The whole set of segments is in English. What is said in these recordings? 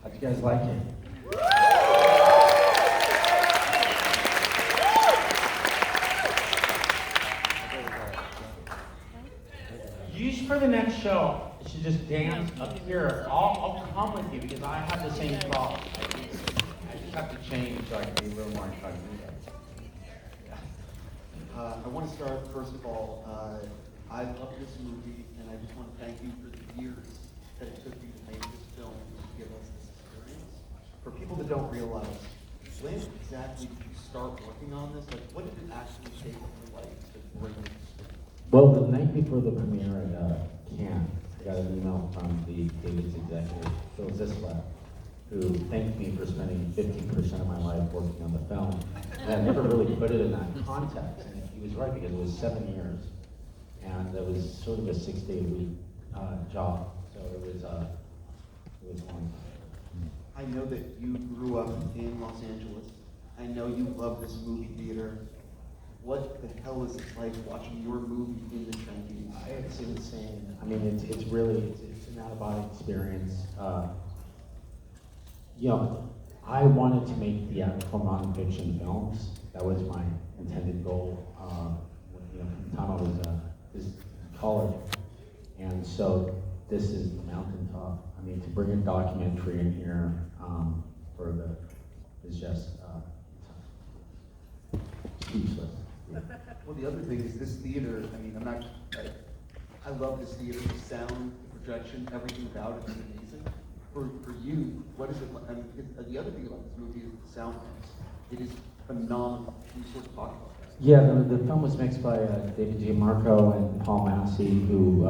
How'd you guys like it? You should, for the next show, you should just dance up here. I'll come with you because I have the same problem. I just have to change so I can be a little more incognito. I want to start, first of all, I love this movie, and I just want to thank you for the years that it took you to make this film to give us this experience. For people that don't realize, when exactly did you start working on this? Like, what did it actually take in your life to bring it to screen? Well, the night before the premiere at Cannes, I got an email from the David's executive, Phil Zisla, who thanked me for spending 15% of my life working on the film. And I never really put it in that context. And he was right, because it was 7 years. And it was sort of a 6-day-a-week job. So it was fun. I know that you grew up in Los Angeles. I know you love this movie theater. What the hell is it like watching your movie in the Chinese? It's insane. I mean, it's really an out-of-body experience. You know, I wanted to make theatrical nonfiction films. That was my intended goal. You know, from the time I was in college, and so this is the mountaintop. I mean, to bring a documentary in here is just speechless. Well, the other thing is this theater, I mean, I love this theater, the sound, the projection, everything about it is amazing. For you, what is it like? I mean, the other thing about this movie is the sound mix. It is phenomenal. Can you sort of talk about that? Yeah, the film was mixed by David Gianmarco and Paul Massey, who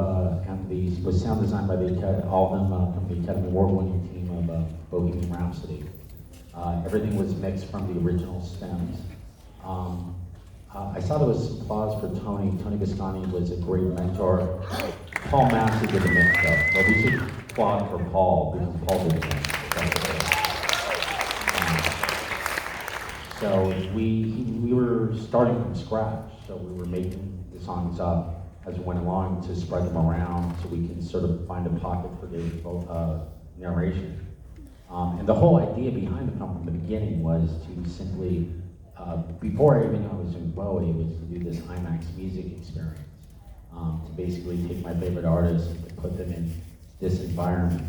was sound designed by all of them from the Academy Award-winning team of Bohemian Rhapsody. Everything was mixed from the original stems. I saw there was some applause for Tony. Tony Biscotti was a great mentor. Paul Massey did the mix up. Well, we should applaud for Paul, because Paul did the mix. So we were starting from scratch. So we were making the songs up as we went along to spread them around so we can sort of find a pocket for the narration. And the whole idea behind the film from the beginning was to simply, before I even knew I was in Bowie, was to do this IMAX music experience. To basically take my favorite artists and to put them in this environment.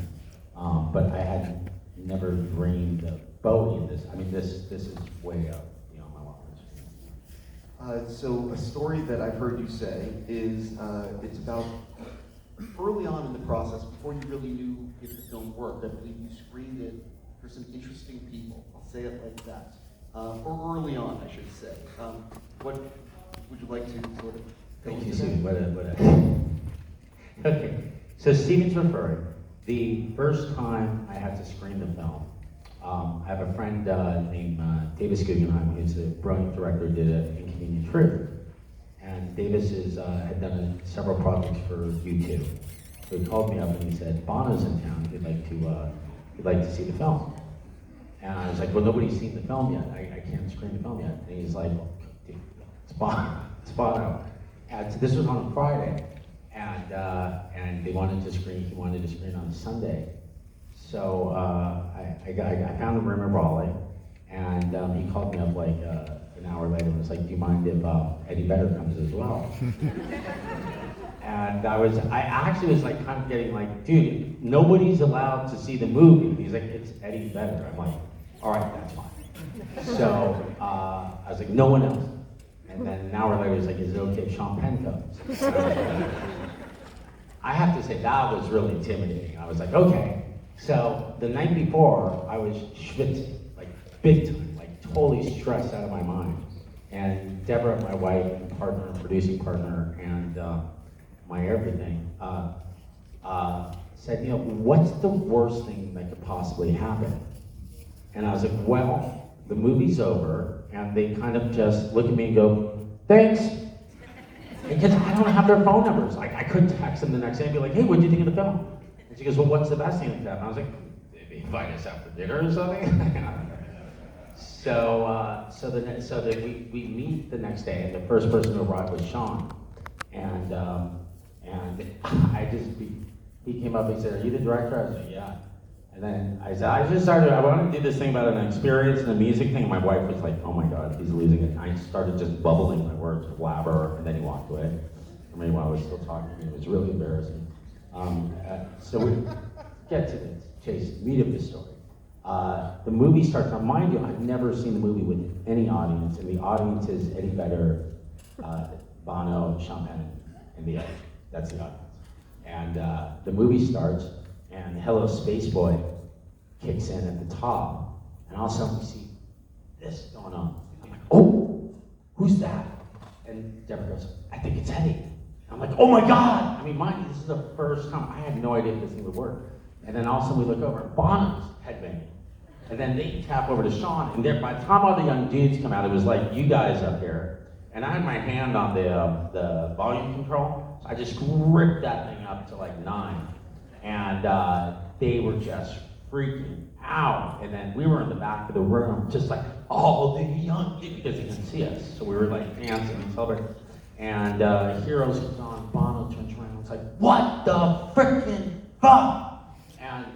But I had never dreamed of Bowie in this. I mean, this is way up beyond my wildest dreams. So a story that I've heard you say is it's about early on in the process, before you really knew if the film worked. I believe you screened it for some interesting people. I'll say it like that. Or early on, I should say. What would you like to sort of Thank you, Stephen. Okay, so Stephen's referring. The first time I had to screen the film, I have a friend named Davis Guggenheim, who's a brilliant director, did Inconvenient Truth. And Davis had done several projects for U2. So he called me up and he said, Bono's in town, he'd like to see the film. And I was like, well, nobody's seen the film yet. I can't screen the film yet. And he's like, dude, it's Bono. And so this was on a Friday, and he wanted to screen on Sunday. So I found him in Raleigh, and he called me up like an hour later and was like, do you mind if Eddie Vedder comes as well? And I actually was like kind of getting like, dude, nobody's allowed to see the movie. He's like, it's Eddie Vedder. I'm like, all right, that's fine. So I was like, no one else. And then an hour later, he's like, is it okay if Sean Penn comes? I have to say, that was really intimidating. I was like, okay. So the night before, I was schwitzing, like big time, like totally stressed out of my mind. And Deborah, my wife and partner, producing partner, and my everything, said, you know, what's the worst thing that could possibly happen? And I was like, well, the movie's over, and they kind of just look at me and go, thanks. Because I don't have their phone numbers. Like, I couldn't text them the next day and be like, hey, what'd you think of the film? And she goes, well, what's the best thing that could happen? I was like, maybe invite us out for dinner or something? So we meet the next day, and the first person to arrive was Sean. And he came up and said, are you the director? I was like, yeah. And then I said, I want to do this thing about an experience and a music thing. And my wife was like, oh my God, he's losing it. And I started just bubbling my words, blabber, and then he walked away. I mean, while I was still talking, it was really embarrassing. So we get to the chase, meat of the story. The movie starts, now mind you, I've never seen the movie with any audience, and the audience is Eddie Vedder, Bono, Sean Penn, and the Edge. That's the audience. And the movie starts, and Hello Space Boy kicks in at the top, and all of a sudden we see this going on. I'm like, oh, who's that? And Deborah goes, I think it's Eddie. I'm like, oh my God! I mean, mind you, this is the first time. I had no idea if this thing would work. And then all of a sudden we look over, and Bono's headbanging. And then they tap over to Sean, and by the time all the young dudes come out, it was like, you guys up here. And I had my hand on the volume control, so I just ripped that thing up to like 9. And they were just freaking out. And then we were in the back of the room, just like all the young kids, because they couldn't see us. So we were like dancing and celebrating. And Heroes comes on, Bono turns around, it's like, what the frickin' fuck? And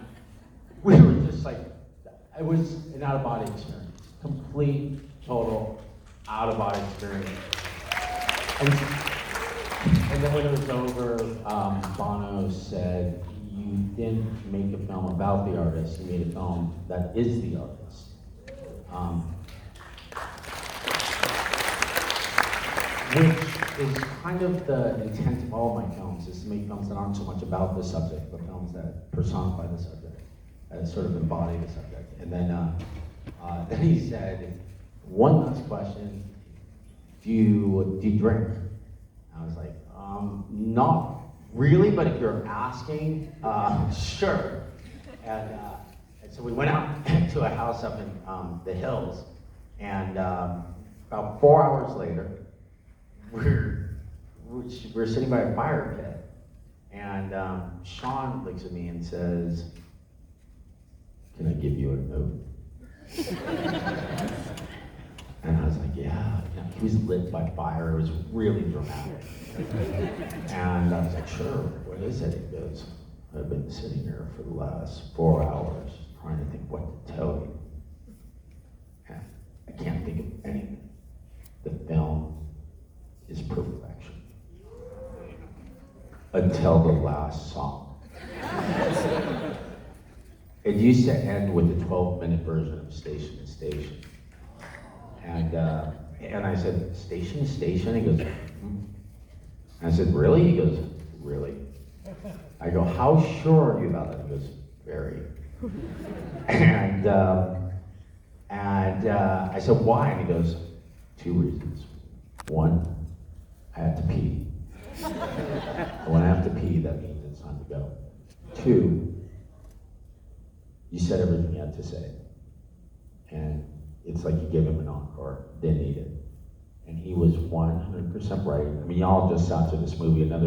we were just like, it was an out-of-body experience. Complete, total, out-of-body experience. And then when it was over, Bono said, you didn't make a film about the artist, you made a film that is the artist. Which is kind of the intent of all my films, is to make films that aren't so much about the subject, but films that personify the subject, that sort of embody the subject. And then he said, one last question, do you drink? I was like, not really, but if you're asking, sure. And so we went out to a house up in the hills, and about 4 hours later, we're sitting by a fire pit, and Sean looks at me and says, can I give you a note? And I was like, yeah. He was lit by fire, it was really dramatic. And I was like, sure, what is it? He goes, I've been sitting here for the last 4 hours trying to think what to tell you. And I can't think of anything. The film is perfection. Until the last song. It used to end with the 12-minute version of Station to Station. And I said, Station to Station? He goes, I said, really? He goes, really? I go, how sure are you about that? He goes, very. And I said, why? And he goes, 2 reasons. 1, I have to pee. When I have to pee, that means it's time to go. 2, you said everything you had to say. And it's like you gave him an encore, didn't need it. And he was 100% right. I mean, y'all just sat through this movie I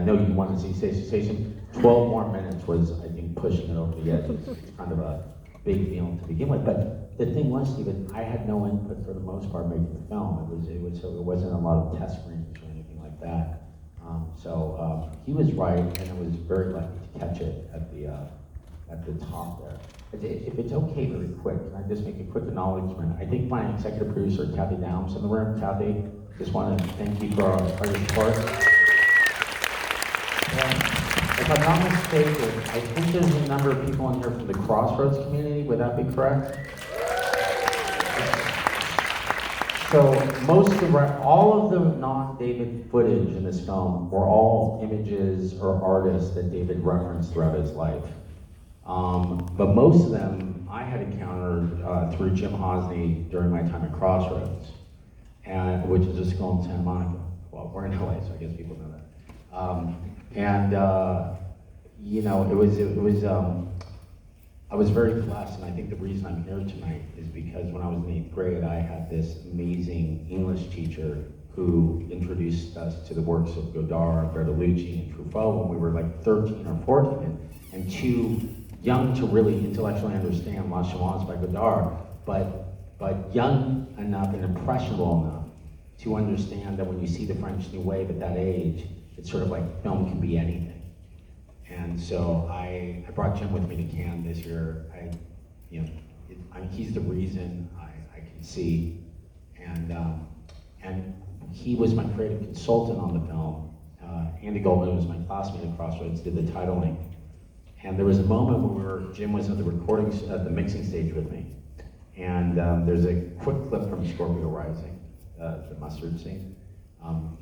know you wanted to see Station to Station. 12 more minutes was, I think, pushing it over the edge. It's kind of a big deal to begin with. But the thing was, Stephen, I had no input for the most part making the film. It wasn't a lot of test screens or anything like that. So he was right, and I was very lucky to catch it at the top there. If it's okay, very quick, can I just make a quick acknowledgement? I think my executive producer, Kathy Downs, in the room. Kathy, just want to thank you for your support. And if I'm not mistaken, I think there's a number of people in here from the Crossroads community. Would that be correct? So all of the non-David footage in this film were all images or artists that David referenced throughout his life. But most of them I had encountered through Jim Hosney during my time at Crossroads, which is a school in Santa Monica. Well, we're in LA, so I guess people know that. I was very blessed, and I think the reason I'm here tonight is because when I was in 8th grade, I had this amazing English teacher who introduced us to the works of Godard, Bertolucci, and Truffaut when we were like 13 or 14, and too young to really intellectually understand La Chance by Godard, but young enough and impressionable enough to understand that when you see the French New Wave at that age, it's sort of like film can be anything. And so I brought Jim with me to Cannes this year. He's the reason I can see, and he was my creative consultant on the film. Andy Goldman was my classmate at Crossroads, did the titling. And there was a moment where Jim was at the mixing stage with me. And there's a quick clip from Scorpio Rising, the mustard scene,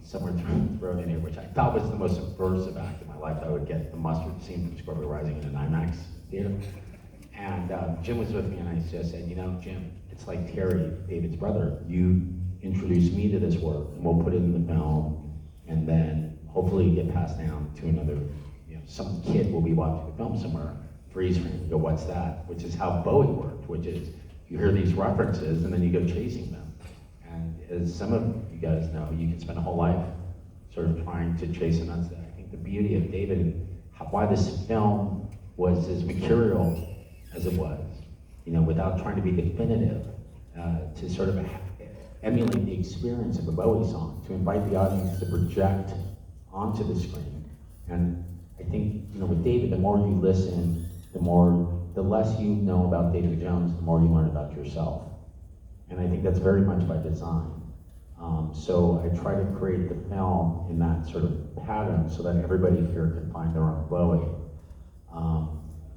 somewhere thrown in here, which I thought was the most subversive act of my life. I would get the mustard scene from Scorpio Rising in an IMAX theater. And Jim was with me, and I just said, Jim, it's like Terry, David's brother. You introduced me to this work, and we'll put it in the film, and then hopefully get passed down to another, some kid will be watching the film somewhere, freeze frame, and go, what's that? Which is how Bowie worked, which is you hear these references, and then you go chasing them. And as some of you guys know, you can spend a whole life sort of trying to chase them. That's, I think, the beauty of David and why this film was as mercurial as it was, without trying to be definitive, to sort of emulate the experience of a Bowie song, to invite the audience to project onto the screen. And I think, with David, the more you listen, the less you know about David Jones, the more you learn about yourself. And I think that's very much by design. So I try to create the film in that sort of pattern so that everybody here can find their own Bowie.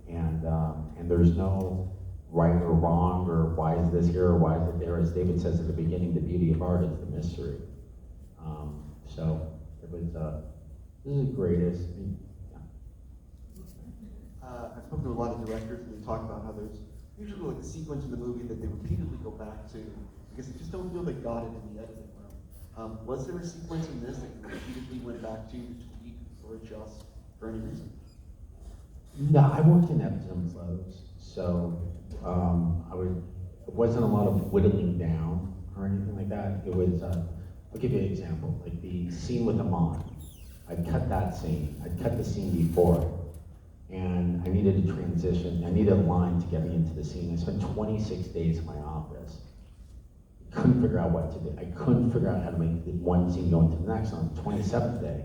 And there's no right or wrong, or why is this here or why is it there. As David says at the beginning, the beauty of art is the mystery. So it was, this is the greatest. I've spoken to a lot of directors, and they talk about how there's usually like a sequence in the movie that they repeatedly go back to because they just don't feel they got it in the editing room. Was there a sequence in this that you repeatedly went back to tweak or adjust for any reason? No, I worked in ebbs and flows, so it wasn't a lot of whittling down or anything like that. It was, I'll give you an example, like the scene with Amon. I'd cut that scene. I'd cut the scene before, and I needed a transition. I needed a line to get me into the scene. I spent 26 days in my office. Couldn't figure out what to do. I couldn't figure out how to make the one scene go into the next. On the 27th day,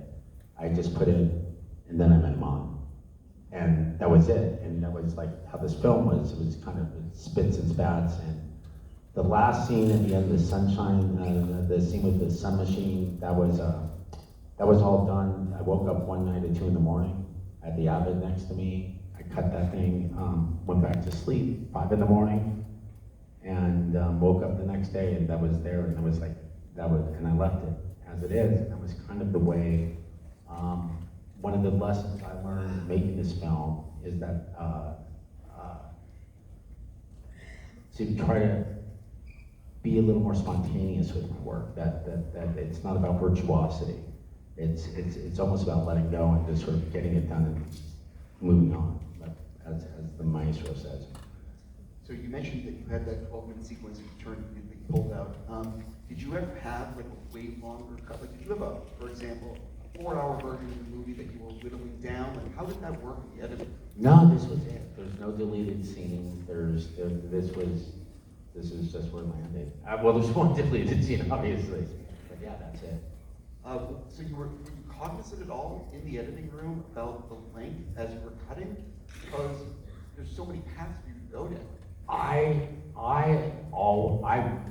I just put in, and then I met Amon. And that was it. And that was like how this film was. It was kind of spits and spats. And the last scene at the end of the sunshine, the scene with the sun machine, that was all done. I woke up one night at 2 a.m. I had the Avid next to me. I cut that thing, went back to sleep, 5 a.m, and woke up the next day, and that was there, and it was like, and I left it as it is. And that was kind of the way, one of the lessons I learned making this film is that to try to be a little more spontaneous with my work, that it's not about virtuosity. It's almost about letting go and just sort of getting it done and moving on, as the maestro says. So you mentioned that you had that 12-minute sequence that you pulled out. Did you ever have like a way longer cut? Like, did you have for example, a 4-hour version of the movie that you were whittling down? Like, how did that work in the editing? No, this was it. There's no deleted scene. This is just where it landed. Well, there's one deleted scene, obviously, but yeah, that's it. So were you cognizant at all in the editing room about the length as you were cutting? Because there's so many paths for you to go down. I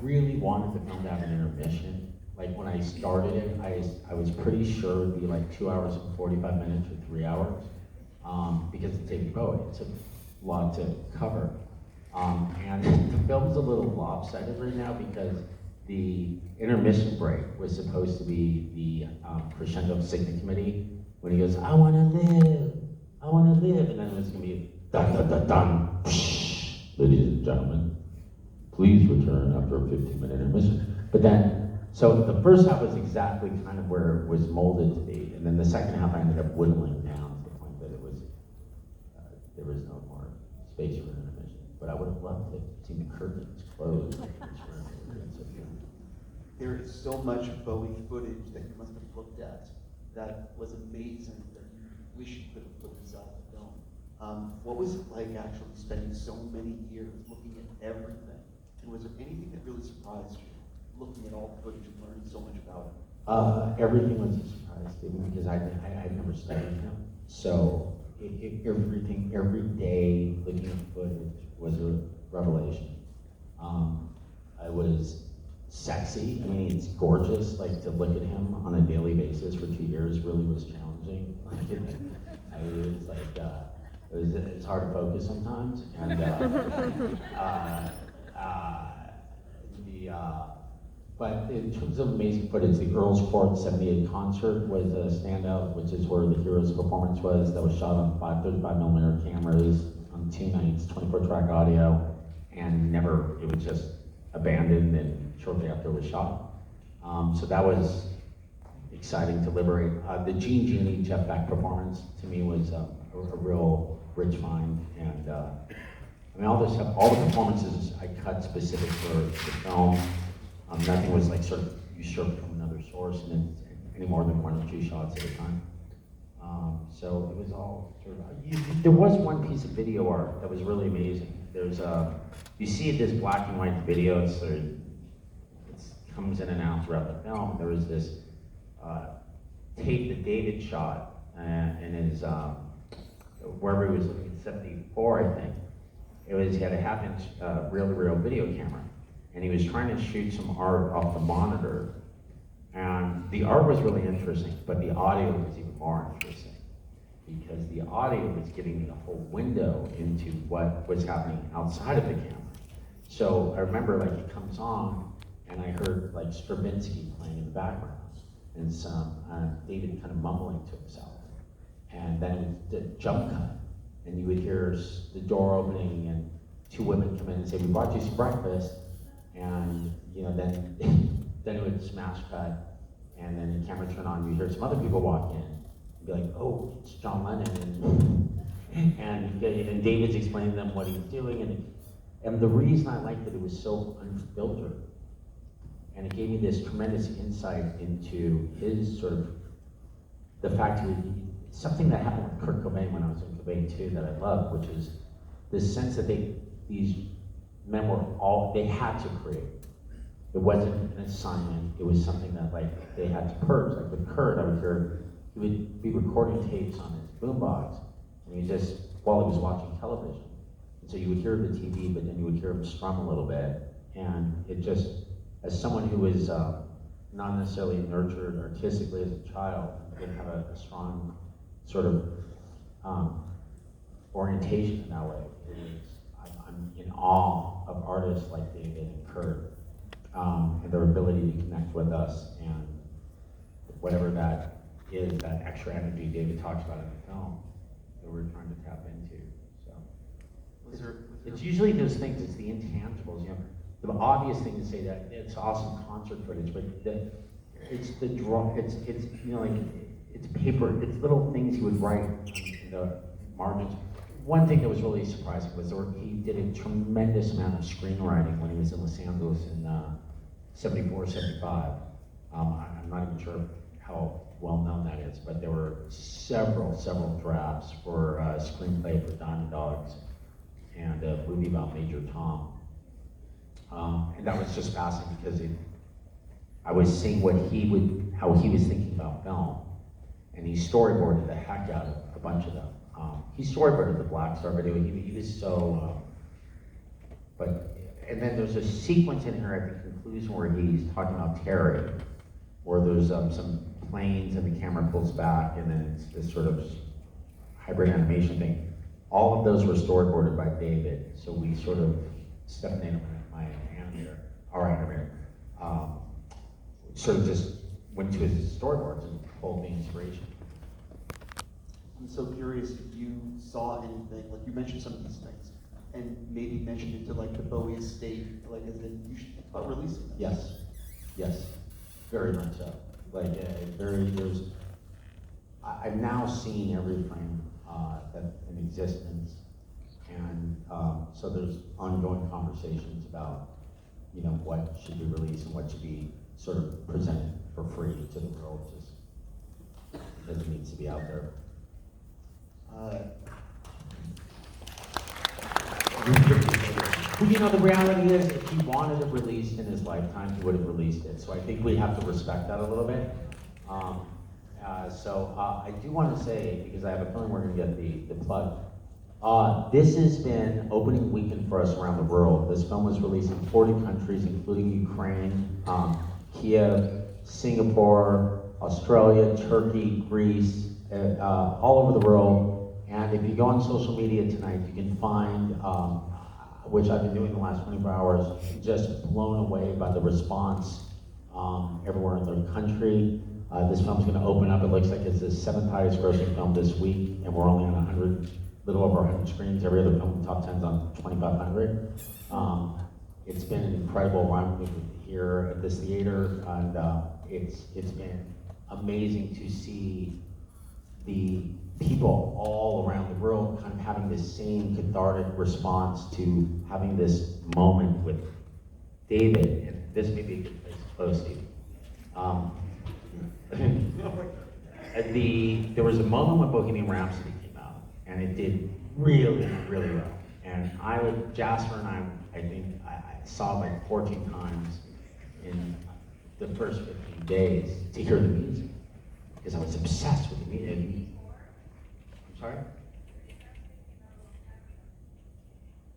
really wanted the film to have an intermission. Like when I started it, I was pretty sure it'd be like 2 hours and 45 minutes or 3 hours, because it's David Bowie. It's a lot to cover. And the film's a little lopsided right now because the intermission break was supposed to be the crescendo signet committee when he goes, I wanna live, and then it's gonna be dun dun dun dun. Psh, ladies and gentlemen, please return after a 15-minute intermission. But then, so the first half was exactly kind of where it was molded to be, and then the second half I ended up whittling down to the point that it was, there was no more space for an intermission. But I would have loved to see the curtains closed. There is so much Bowie footage that you must have looked at that was amazing that you wish you could have put inside the film. What was it like actually spending so many years looking at everything? And was there anything that really surprised you, looking at all the footage and learning so much about it? Everything was a surprise to me because I had never studied him. So everything, every day looking at footage was a revelation. I was sexy. I mean, it's gorgeous. Like to look at him on a daily basis for 2 years really was challenging. I mean, it was like it's hard to focus sometimes. And but in terms of amazing footage, the Earl's Court '78 concert was a standout, which is where the hero's performance was. That was shot on 35mm cameras on 2 nights, 24-track audio, and it was just abandoned and shortly after it was shot. So that was exciting to liberate. The Gene Genie Jeff Beck performance to me was a real rich find, and I mean all this stuff, all the performances I cut specific for the film. Nothing was like sort of usurped from another source, and any more than 1 or 2 shots at a time. So it was all sort of. There was one piece of video art that was really amazing. There's you see this black and white video. It comes in and out throughout the film. There was this tape that David shot in his wherever he was looking at 74, I think. He had a 1/2-inch reel-to-reel video camera. And he was trying to shoot some art off the monitor. And the art was really interesting, but the audio was even more interesting. Because the audio was giving me a whole window into what was happening outside of the camera. So I remember like it comes on, and I heard like Stravinsky playing in the background, and some David kind of mumbling to himself. And then it was the jump cut, and you would hear the door opening, and 2 women come in and say, "We brought you some breakfast." And then it would smash cut, and then the camera turn on. You hear some other people walk in, and be like, "Oh, it's John Lennon," and David's explaining to them what he's doing, and the reason I liked it was so unfiltered, and it gave me this tremendous insight into his sort of the fact something that happened with Kurt Cobain when I was in Cobain too that I loved, which is this sense that these men they had to create. It wasn't an assignment, it was something that like they had to purge. Like with Kurt, I would hear, he would be recording tapes on his boombox, and while he was watching television. And so you would hear the TV, but then you would hear him strum a little bit, and it just, as someone who was not necessarily nurtured artistically as a child, didn't have a strong sort of orientation in that way. I'm in awe of artists like David and Kurt, and their ability to connect with us, and whatever that is, that extra energy David talks about in the film that we're trying to tap into. So it's usually those things, it's the intangibles. The obvious thing to say that it's awesome concert footage, but it's the draw. It's it's paper. It's little things he would write in the margins. One thing that was really surprising was he did a tremendous amount of screenwriting when he was in Los Angeles in '74, '75. I'm not even sure how well known that is, but there were several drafts for a screenplay for Diamond Dogs and a movie about Major Tom. And that was just fascinating because I was seeing how he was thinking about film, and he storyboarded the heck out of a bunch of them. He storyboarded the Black Star video. He was so, and then there's a sequence in here at the conclusion where he's talking about Terry, where there's some planes and the camera pulls back, and then it's this sort of hybrid animation thing. All of those were storyboarded by David, so we sort of, Stephanie, my animator, our animator, sort of just went to his storyboards and pulled the inspiration. I'm so curious if you saw anything, like you mentioned some of these things, and maybe mentioned it to like the Bowie estate, like as in you should think about releasing this. Yes, very much so. Like I've now seen every frame that's in existence, and so there's ongoing conversations about what should be released and what should be sort of presented for free to the world, just because it needs to be out there. The reality is, if he wanted it released in his lifetime, he would have released it. So I think we have to respect that a little bit. I do want to say, because I have a feeling we're going to get the plug. This has been opening weekend for us around the world. This film was released in 40 countries, including Ukraine, Kiev, Singapore, Australia, Turkey, Greece, all over the world. And if you go on social media tonight, you can find, which I've been doing the last 24 hours, just blown away by the response everywhere in the country. This film's going to open up. It looks like it's the 7th highest grossing film this week, and we're only on 100, little over 100 screens. Every other film in the top 10 is on 2,500. It's been an incredible run here at this theater, and it's been amazing to see the people all around the world kind of having the same cathartic response to having this moment with David, and this may be a good place to close, Steve. There was a moment when Bohemian Rhapsody came out, and it did really, really well. And Jasper and I think I saw it like 14 times in the first 15 days to hear the music, because I was obsessed with the music. I'm sorry?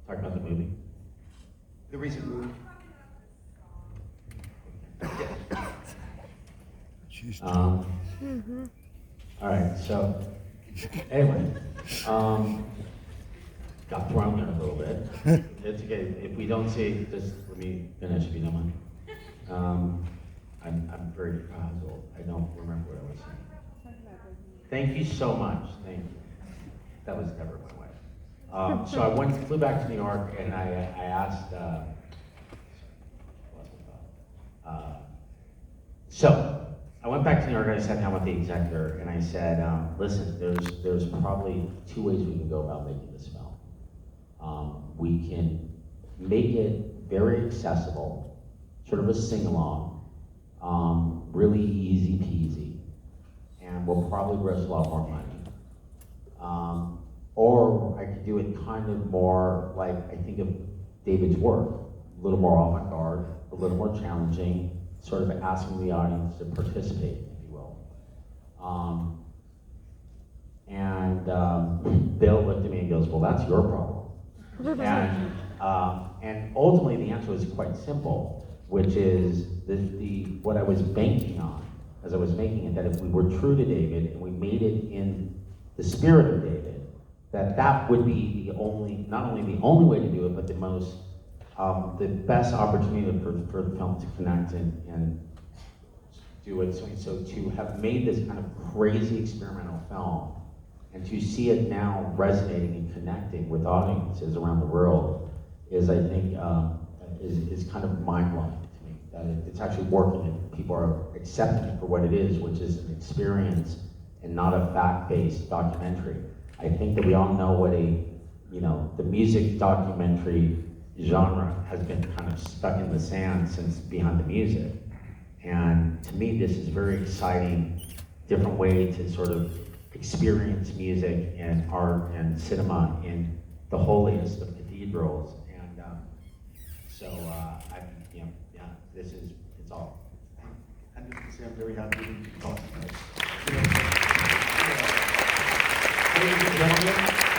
Talking about the movie? The recent movie. All right, so anyway, got thrown there a little bit. It's okay. If we don't see, just let me finish if you don't mind. I'm very frazzled. I don't remember what I was saying. Thank you so much. Thank you. That was never my way. So I flew back to New York, and I asked. So I went back to New York. I sat down with the executor, and I said, "Listen, there's probably 2 ways we can go about making this film. We can make it very accessible, sort of a sing-along, really easy peasy, and we'll probably gross a lot more money. Or I could do it kind of more like I think of David's work, a little more avant-garde, a little more challenging, sort of asking the audience to participate, if you will." Bill looked at me and goes, "Well, that's your problem." And ultimately the answer was quite simple, which is what I was banking on as I was making it, that if we were true to David and we made it in the spirit of David, that would be not only the only way to do it, but the best opportunity for the film to connect and do it. So to have made this kind of crazy experimental film, and to see it now resonating and connecting with audiences around the world is, I think, is kind of mind-blowing to me. That it's actually working and people are accepting it for what it is, which is an experience and not a fact-based documentary. I think that we all know what the music documentary genre has been kind of stuck in the sand since Behind the Music. And to me, this is a very exciting, different way to sort of experience music and art and cinema in the holiest of cathedrals. And it's all. I'm just gonna say I'm very happy to be talking about it. Ladies and gentlemen,